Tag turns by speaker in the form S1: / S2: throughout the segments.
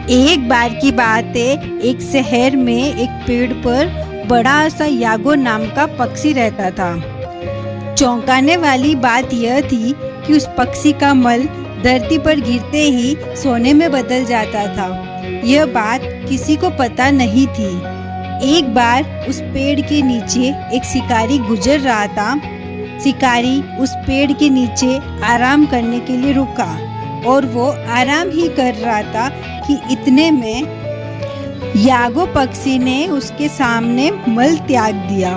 S1: एक बार की बात है, एक शहर में एक पेड़ पर बड़ा सा यागो नाम का पक्षी रहता था। चौंकाने वाली बात यह थी कि उस पक्षी का मल धरती पर गिरते ही सोने में बदल जाता था। यह बात किसी को पता नहीं थी। एक बार उस पेड़ के नीचे एक शिकारी गुजर रहा था। शिकारी उस पेड़ के नीचे आराम करने के लिए रुका और वो आराम ही कर रहा था कि इतने में यागो पक्षी ने उसके सामने मल त्याग दिया।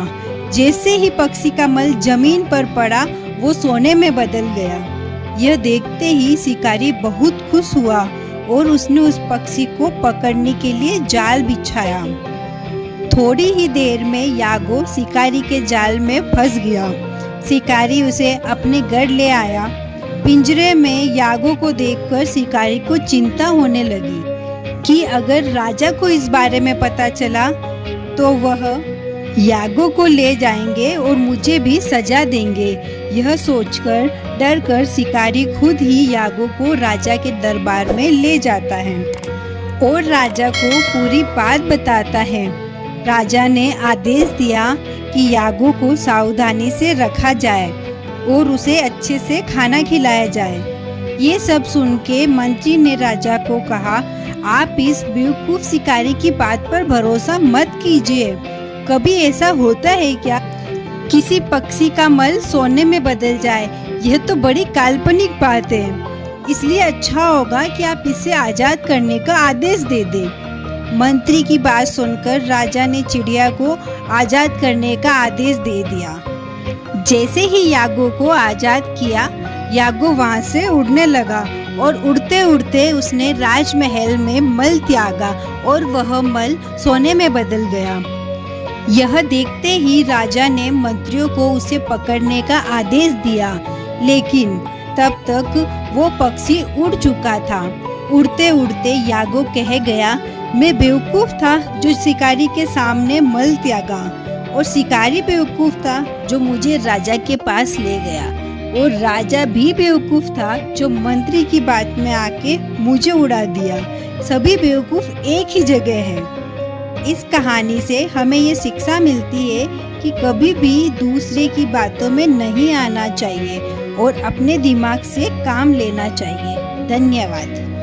S1: जैसे ही पक्षी का मल जमीन पर पड़ा, वो सोने में बदल गया। यह देखते ही शिकारी बहुत खुश हुआ और उसने उस पक्षी को पकड़ने के लिए जाल बिछाया। थोड़ी ही देर में यागो शिकारी के जाल में फंस गया। शिकारी उसे अपने घर ले आया। पिंजरे में यागो को देखकर शिकारी को चिंता होने लगी कि अगर राजा को इस बारे में पता चला तो वह यागो को ले जाएंगे और मुझे भी सजा देंगे। यह सोचकर डरकर शिकारी खुद ही यागो को राजा के दरबार में ले जाता है और राजा को पूरी बात बताता है। राजा ने आदेश दिया कि यागो को सावधानी से रखा जाए और उसे अच्छे से खाना खिलाया जाए। ये सब सुन के मंत्री ने राजा को कहा, आप इस बेवकूफ शिकारी की बात पर भरोसा मत कीजिए। कभी ऐसा होता है क्या किसी पक्षी का मल सोने में बदल जाए? यह तो बड़ी काल्पनिक बात है। इसलिए अच्छा होगा कि आप इसे आजाद करने का आदेश दे दें। मंत्री की बात सुनकर राजा ने चिड़िया को आजाद करने का आदेश दे दिया। जैसे ही यागो को आजाद किया, यागो वहां से उड़ने लगा और उड़ते उड़ते उसने राजमहल में मल त्यागा और वह मल सोने में बदल गया। यह देखते ही राजा ने मंत्रियों को उसे पकड़ने का आदेश दिया, लेकिन तब तक वो पक्षी उड़ चुका था। उड़ते उड़ते यागो कह गया, मैं बेवकूफ था जो शिकारी के सामने मल त्यागा, और शिकारी बेवकूफ था जो मुझे राजा के पास ले गया, और राजा भी बेवकूफ था जो मंत्री की बात में आके मुझे उड़ा दिया। सभी बेवकूफ एक ही जगह है। इस कहानी से हमें ये शिक्षा मिलती है कि कभी भी दूसरे की बातों में नहीं आना चाहिए और अपने दिमाग से काम लेना चाहिए। धन्यवाद।